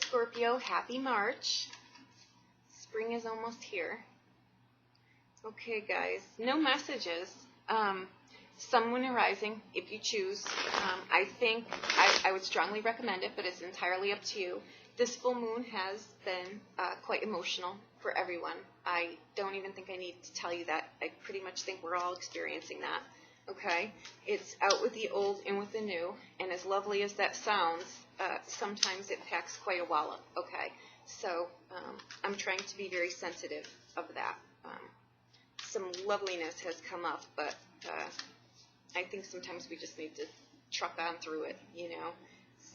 Scorpio, happy March. Spring is almost here. Okay, guys, no messages. Sun, Moon, and Rising, if you choose. I think I would strongly recommend it, but it's entirely up to you. This full moon has been quite emotional for everyone. I don't even think I need to tell you that. I pretty much think we're all experiencing that. Okay? It's out with the old, in with the new, and as lovely as that sounds, sometimes it packs quite a wallop. Okay? So I'm trying to be very sensitive of that. Some loveliness has come up, but I think sometimes we just need to truck on through it, you know.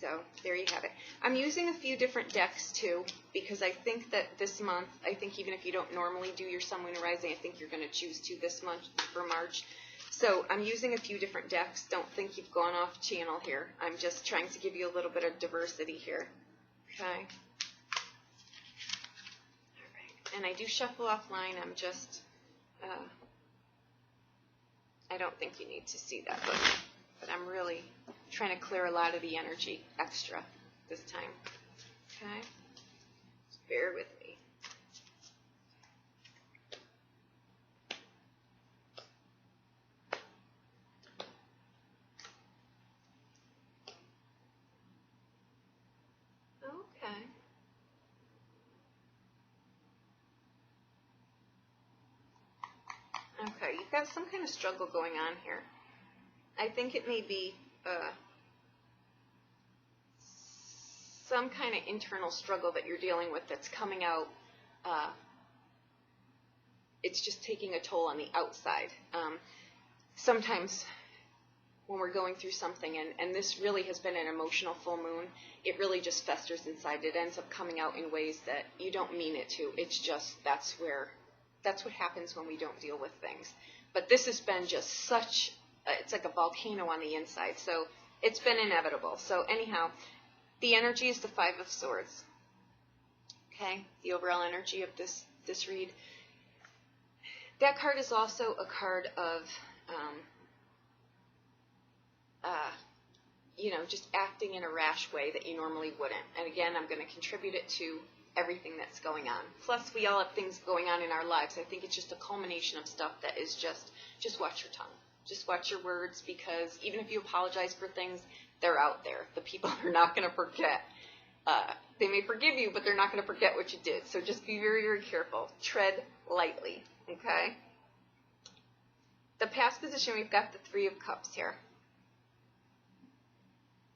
So there you have it. I'm using a few different decks too, because I think that this month, I think even if you don't normally do your Sun, Moon, and Rising, I think you're going to choose to this month for March. So I'm using a few different decks. Don't think you've gone off channel here. I'm just trying to give you a little bit of diversity here. Okay. All right. And I do shuffle offline. I'm just, I don't think you need to see that, but I'm really trying to clear a lot of the energy extra this time. Okay? Just bear with me. Okay. Okay, you've got some kind of struggle going on here. I think it may be some kind of internal struggle that you're dealing with that's coming out. It's just taking a toll on the outside. Sometimes when we're going through something, and this really has been an emotional full moon, it really just festers inside. It ends up coming out in ways that you don't mean it to. It's just, that's what happens when we don't deal with things. But this has been just such, it's like a volcano on the inside. So it's been inevitable. So anyhow, the energy is the Five of Swords. Okay, the overall energy of this read. That card is also a card of, you know, just acting in a rash way that you normally wouldn't. And again, I'm going to contribute it to everything that's going on. Plus, we all have things going on in our lives. I think it's just a culmination of stuff that is just watch your tongue. Just watch your words, because even if you apologize for things, they're out there. The people are not going to forget. They may forgive you, but they're not going to forget what you did. So just be very, very careful. Tread lightly, okay? The past position, we've got the Three of Cups here.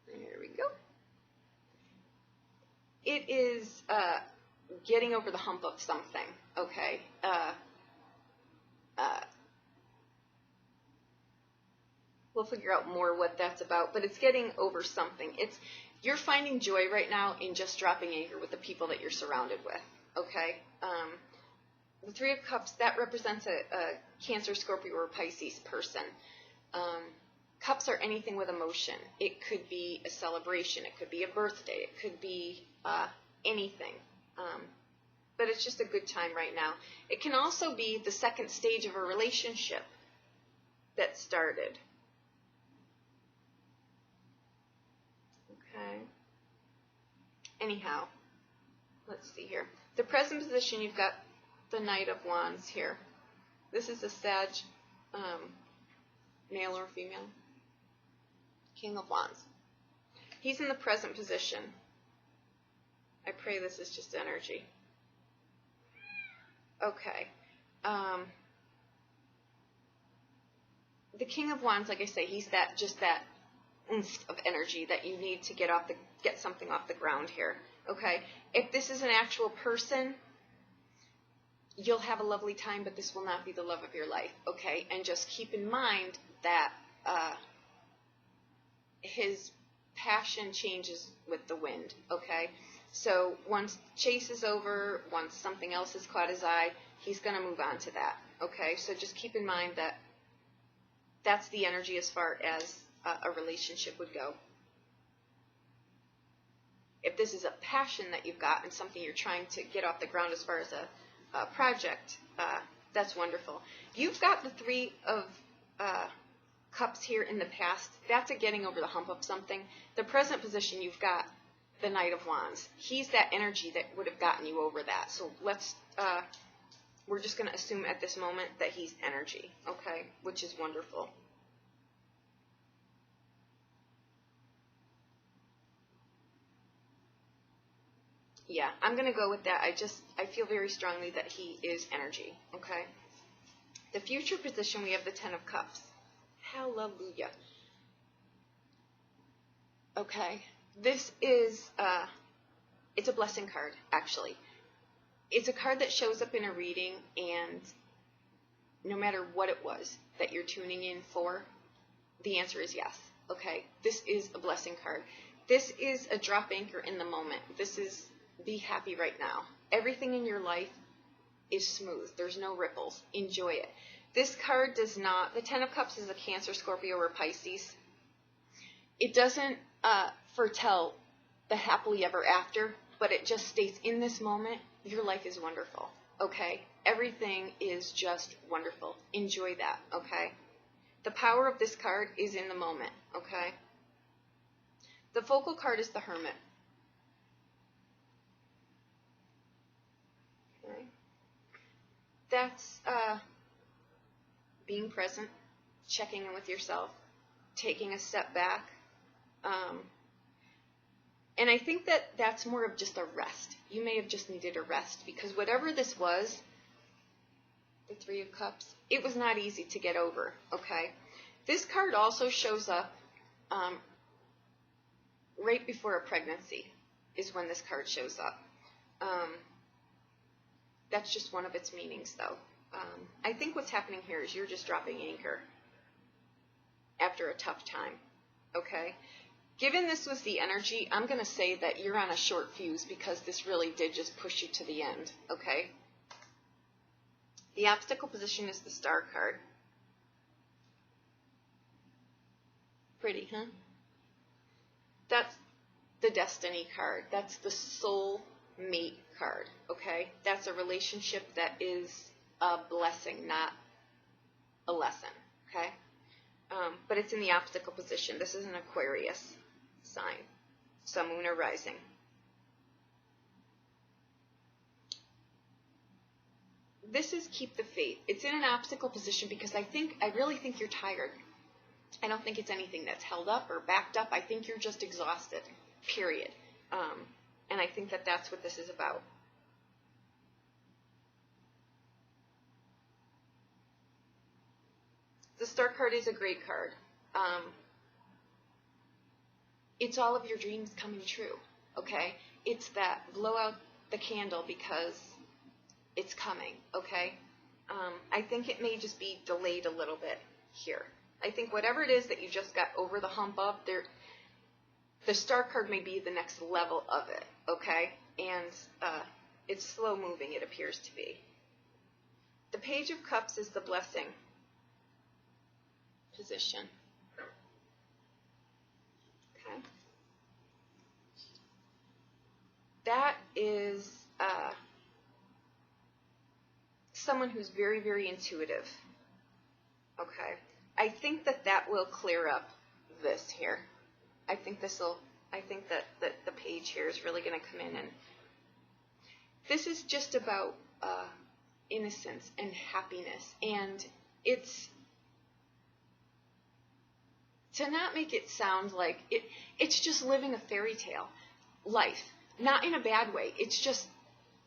There we go. It is getting over the hump of something, okay? We'll figure out more what that's about, but it's getting over something. You're finding joy right now in just dropping anger with the people that you're surrounded with, okay? The Three of Cups, that represents a Cancer, Scorpio, or Pisces person. Cups are anything with emotion. It could be a celebration. It could be a birthday. It could be anything. But it's just a good time right now. It can also be the second stage of a relationship that started. Okay. Anyhow, let's see here. The present position, you've got the Knight of Wands here. This is a Sag, male or female. King of Wands. He's in the present position. I pray this is just energy. Okay. The King of Wands, like I say, he's just that oomph of energy that you need to get something off the ground here. Okay. If this is an actual person, you'll have a lovely time, but this will not be the love of your life. Okay. And just keep in mind that his passion changes with the wind, okay? So once chase is over, once something else has caught his eye, he's going to move on to that, okay? So just keep in mind that that's the energy as far as a relationship would go. If this is a passion that you've got and something you're trying to get off the ground as far as a project, that's wonderful. You've got the Three of Cups here in the past. That's a getting over the hump of something. The present position, you've got the Knight of Wands. He's that energy that would have gotten you over that. So let's, we're just going to assume at this moment that he's energy, okay, which is wonderful. Yeah, I'm going to go with that. I feel very strongly that he is energy, okay? The future position, we have the Ten of Cups. Hallelujah. Okay, this is, it's a blessing card, actually. It's a card that shows up in a reading, and no matter what it was that you're tuning in for, the answer is yes, okay? This is a blessing card. This is a drop anchor in the moment. This is be happy right now. Everything in your life is smooth. There's no ripples. Enjoy it. This card does not, the Ten of Cups is a Cancer, Scorpio, or Pisces. It doesn't foretell the happily ever after, but it just states in this moment, your life is wonderful, okay? Everything is just wonderful. Enjoy that, okay? The power of this card is in the moment, okay? The focal card is the Hermit. Okay. That's being present, checking in with yourself, taking a step back. And I think that that's more of just a rest. You may have just needed a rest, because whatever this was, the Three of Cups, it was not easy to get over, okay? This card also shows up right before a pregnancy is when this card shows up. That's just one of its meanings, though. I think what's happening here is you're just dropping anchor after a tough time, okay? Given this was the energy, I'm going to say that you're on a short fuse, because this really did just push you to the end, okay? The obstacle position is the Star card. Pretty, huh? That's the Destiny card. That's the soul mate card, okay? That's a relationship that is a blessing, not a lesson, okay? But it's in the obstacle position. This is an Aquarius sign, Sun, Moon, or Rising. This is keep the faith. It's in an obstacle position because I really think you're tired. I don't think it's anything that's held up or backed up. I think you're just exhausted, period. And I think that that's what this is about. The Star card is a great card. It's all of your dreams coming true, okay? It's that blow out the candle because it's coming, okay? I think it may just be delayed a little bit here. I think whatever it is that you just got over the hump of, the Star card may be the next level of it, okay? And it's slow moving, it appears to be. The Page of Cups is the blessing position. Okay. That is someone who's very, very intuitive. Okay. I think that will clear up this here. I think that the page here is really going to come in, and this is just about innocence and happiness, and it's to not make it sound like it's just living a fairy tale life, not in a bad way. It's just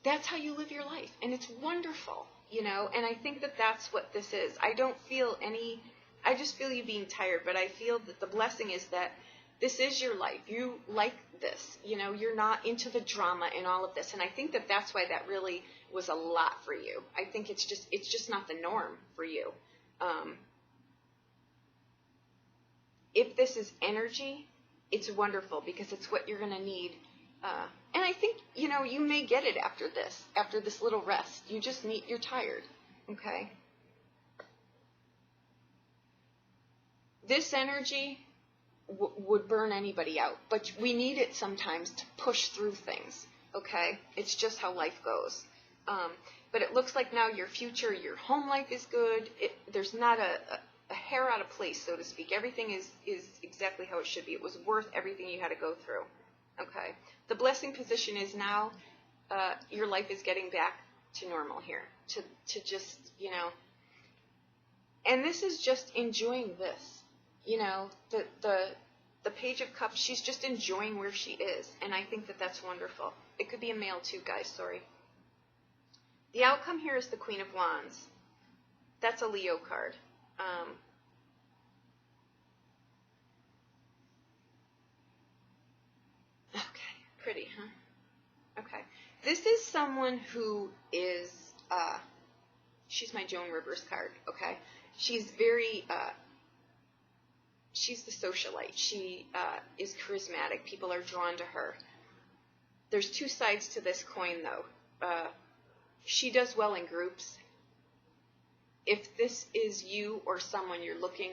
that's how you live your life, and it's wonderful, you know. And I think that that's what this is. I don't feel any. I just feel you being tired, but I feel that the blessing is that this is your life. You like this, you know. You're not into the drama and all of this, and I think that that's why that really was a lot for you. I think it's just not the norm for you. If this is energy, it's wonderful because it's what you're going to need. And I think, you know, you may get it after this little rest. You're tired, okay? This energy would burn anybody out, but we need it sometimes to push through things, okay? It's just how life goes. But it looks like now your future, your home life is good. There's not a hair out of place, so to speak. Everything is exactly how it should be. It was worth everything you had to go through. Okay. The blessing position is now your life is getting back to normal here. To just, you know, and this is just enjoying this. You know, the Page of Cups, she's just enjoying where she is. And I think that that's wonderful. It could be a male too, guys, sorry. The outcome here is the Queen of Wands. That's a Leo card. Okay, pretty, huh? Okay. This is someone who is, she's my Joan Rivers card, okay? She's very, she's the socialite. She is charismatic. People are drawn to her. There's two sides to this coin, though. She does well in groups. If this is you or someone you're looking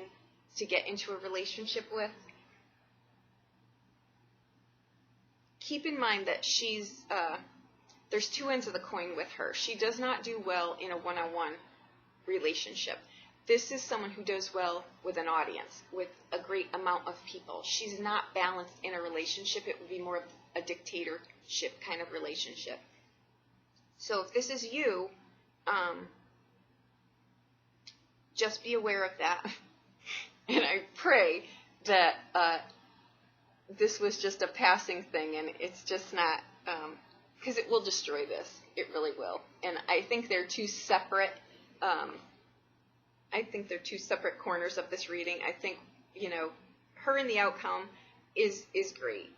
to get into a relationship with, keep in mind that she's, there's two ends of the coin with her. She does not do well in a one-on-one relationship. This is someone who does well with an audience, with a great amount of people. She's not balanced in a relationship. It would be more of a dictatorship kind of relationship. So if this is you, just be aware of that. And I pray that this was just a passing thing and it's just not, because it will destroy this. It really will. And I think they're two separate, corners of this reading. I think, you know, her and the outcome is great.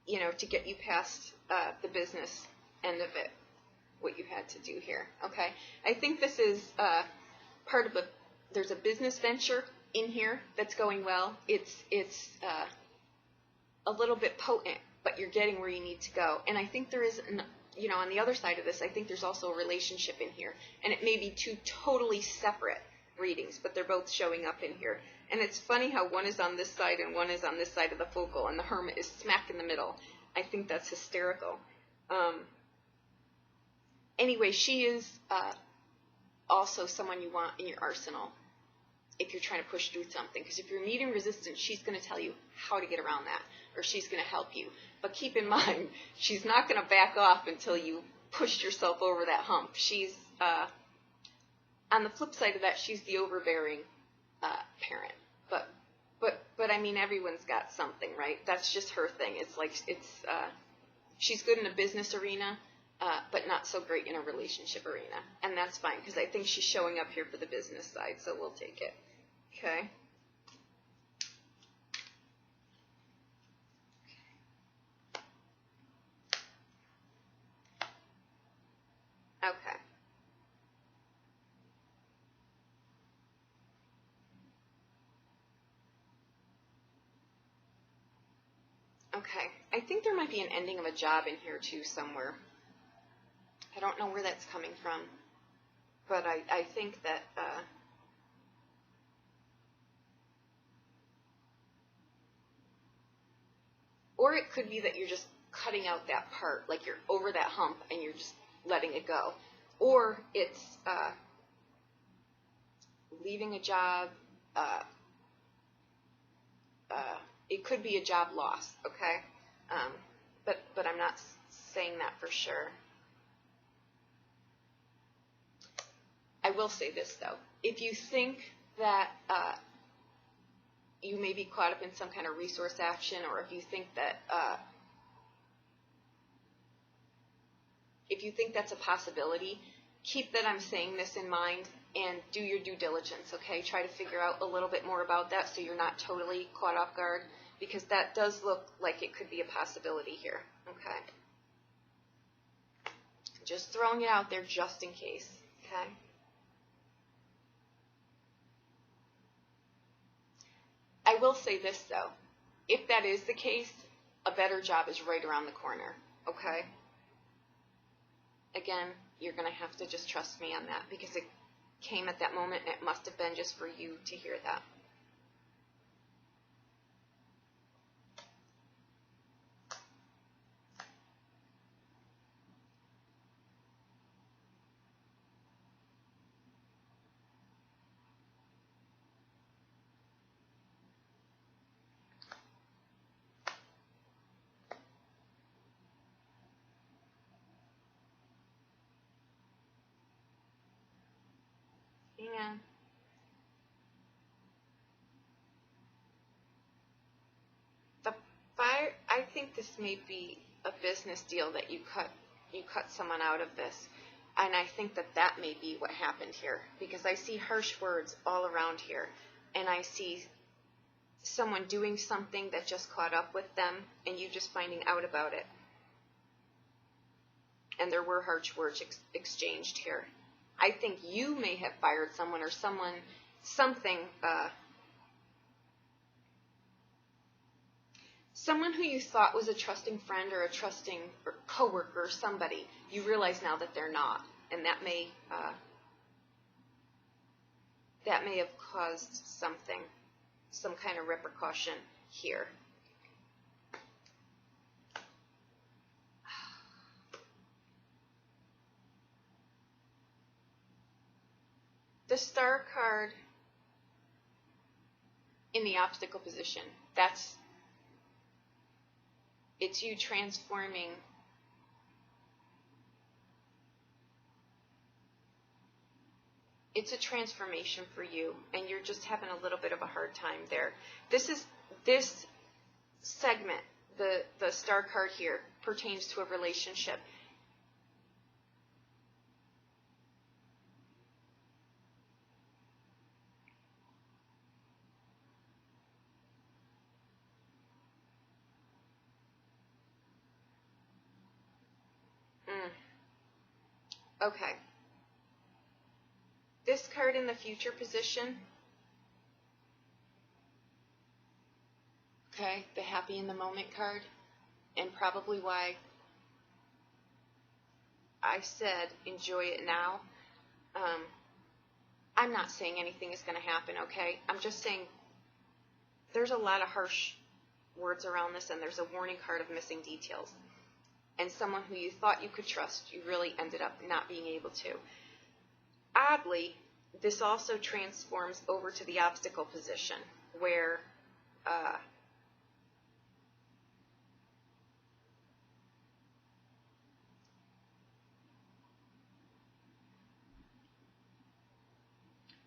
You know, to get you past the business end of it, what you had to do here, okay? I think this is part of there's a business venture in here that's going well. It's a little bit potent, but you're getting where you need to go. And I think there is, you know, on the other side of this, I think there's also a relationship in here. And it may be two totally separate readings, but they're both showing up in here. And it's funny how one is on this side and one is on this side of the focal, and the Hermit is smack in the middle. I think that's hysterical. Anyway, she is also someone you want in your arsenal if you're trying to push through something. Because if you're meeting resistance, she's going to tell you how to get around that, or she's going to help you. But keep in mind, she's not going to back off until you pushed yourself over that hump. She's, on the flip side of that, she's the overbearing parent. But I mean, everyone's got something, right? That's just her thing. It's like, she's good in a business arena, but not so great in a relationship arena. And that's fine, because I think she's showing up here for the business side, so we'll take it. Okay. Okay. Okay. I think there might be an ending of a job in here, too, somewhere. I don't know where that's coming from, but I think that or it could be that you're just cutting out that part, like you're over that hump and you're just letting it go. Or it's leaving a job. It could be a job loss, okay? But I'm not saying that for sure. I will say this, though. If you think that you may be caught up in some kind of resource action, or if you think that's a possibility, keep that I'm saying this in mind and do your due diligence, okay? Try to figure out a little bit more about that so you're not totally caught off guard, because that does look like it could be a possibility here, okay? Just throwing it out there just in case, okay? I will say this, though. If that is the case, a better job is right around the corner, okay? Again, you're going to have to just trust me on that, because it came at that moment, and it must have been just for you to hear that. Hang on. The fire, I think this may be a business deal that you cut someone out of this. And I think that that may be what happened here, because I see harsh words all around here, and I see someone doing something that just caught up with them, and you just finding out about it. And there were harsh words exchanged here. I think you may have fired someone, or something someone who you thought was a trusting friend or a trusting coworker or somebody, you realize now that they're not, and that may have caused something, some kind of repercussion here. The Star card in the obstacle position, it's you transforming. It's a transformation for you, and you're just having a little bit of a hard time there. This segment, the Star card here, pertains to a relationship. Okay. This card in the future position, okay, the happy in the moment card, and probably why I said enjoy it now. I'm not saying anything is going to happen, okay? I'm just saying there's a lot of harsh words around this, and there's a warning card of missing details. And someone who you thought you could trust, you really ended up not being able to. Oddly, this also transforms over to the obstacle position, where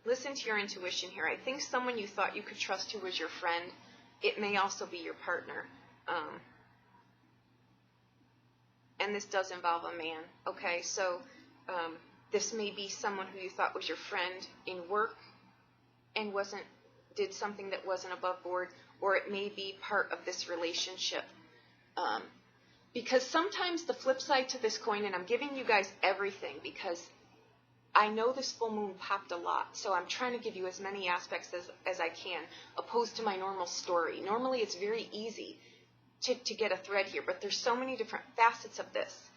listen to your intuition here. I think someone you thought you could trust who was your friend, it may also be your partner. And this does involve a man, okay? So this may be someone who you thought was your friend in work and did something that wasn't above board, or it may be part of this relationship. Because sometimes the flip side to this coin, and I'm giving you guys everything because I know this full moon popped a lot, so I'm trying to give you as many aspects as I can, opposed to my normal story. Normally it's very easy to get a thread here, but there's so many different facets of this.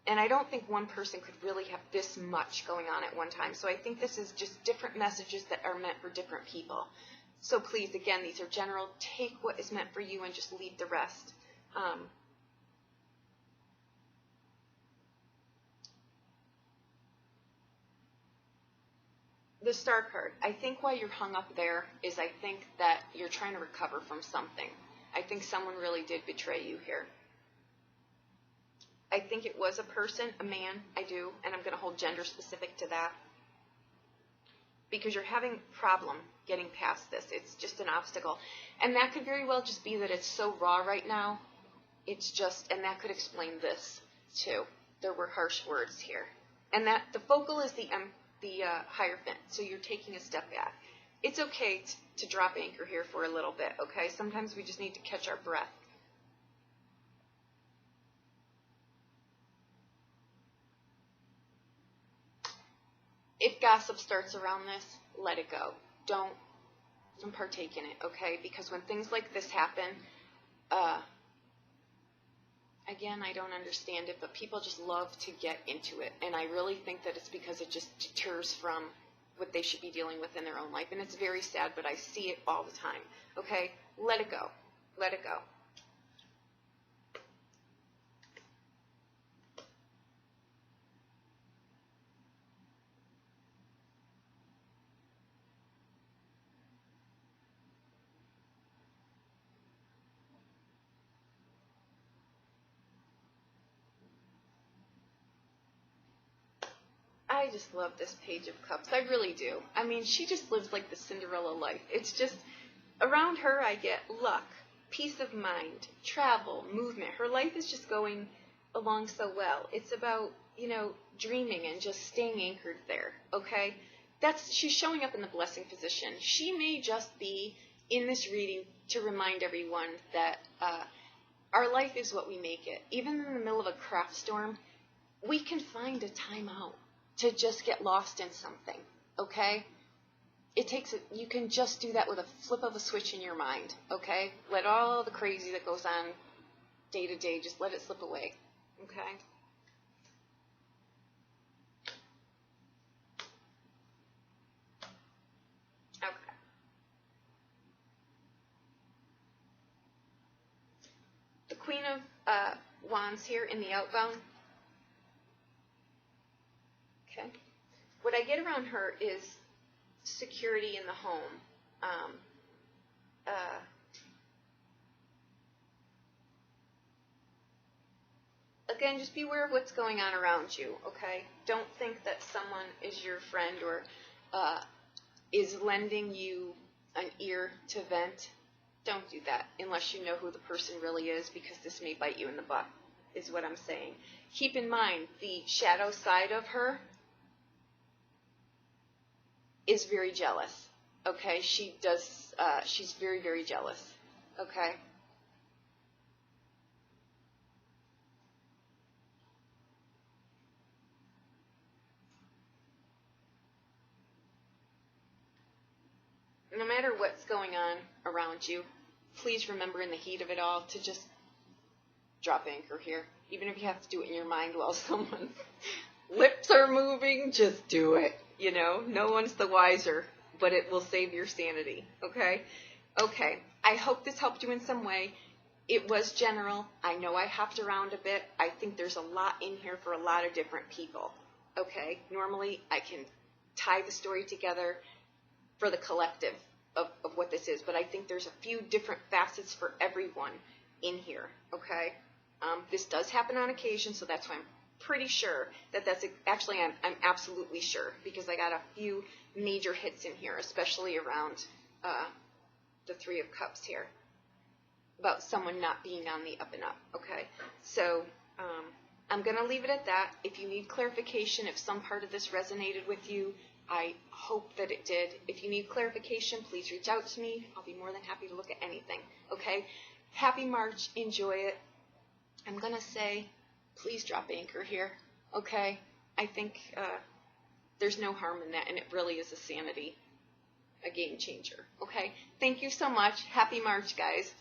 And I don't think one person could really have this much going on at one time. So I think this is just different messages that are meant for different people. So please, again, these are general. Take what is meant for you and just leave the rest. The Star card, I think why you're hung up there is I think that you're trying to recover from something. I think someone really did betray you here. I think it was a person, a man, I do, and I'm going to hold gender specific to that. Because you're having a problem getting past this. It's just an obstacle. And that could very well just be that it's so raw right now. It's just, and that could explain this too. There were harsh words here. And that the focal is the Hierophant, so you're taking a step back. It's okay to drop anchor here for a little bit, okay? Sometimes we just need to catch our breath. If gossip starts around this, let it go. Don't partake in it, okay? Because when things like this happen, again, I don't understand it, but people just love to get into it. And I really think that it's because it just deters from what they should be dealing with in their own life. And it's very sad, but I see it all the time. Okay? Let it go. Let it go. I just love this Page of Cups. I really do. I mean, she just lives like the Cinderella life. It's just, around her I get luck, peace of mind, travel, movement. Her life is just going along so well. It's about, you know, dreaming and just staying anchored there, okay? She's showing up in the blessing position. She may just be in this reading to remind everyone that our life is what we make it. Even in the middle of a craft storm, we can find a time out to just get lost in something, okay? You can just do that with a flip of a switch in your mind, okay? Let all the crazy that goes on day to day, just let it slip away, okay? Okay. The Queen of Wands here in the outbound. Okay. What I get around her is security in the home. Again, just be aware of what's going on around you, okay? Don't think that someone is your friend or is lending you an ear to vent. Don't do that unless you know who the person really is, because this may bite you in the butt, is what I'm saying. Keep in mind, the shadow side of her is very jealous, okay? She's very, very jealous, okay? No matter what's going on around you, please remember in the heat of it all to just drop anchor here. Even if you have to do it in your mind while someone's lips are moving, just do it. You know, no one's the wiser, but it will save your sanity, okay? Okay, I hope this helped you in some way. It was general. I know I hopped around a bit. I think there's a lot in here for a lot of different people, okay? Normally, I can tie the story together for the collective of what this is, but I think there's a few different facets for everyone in here, okay? This does happen on occasion, so that's why I'm pretty sure that's actually, I'm absolutely sure, because I got a few major hits in here, especially around the Three of Cups here, about someone not being on the up and up, okay? So I'm going to leave it at that. If you need clarification, if some part of this resonated with you, I hope that it did. If you need clarification, please reach out to me. I'll be more than happy to look at anything, okay? Happy March. Enjoy it. I'm going to say, please drop anchor here, okay? I think there's no harm in that, and it really is a game changer, okay? Thank you so much. Happy March, guys.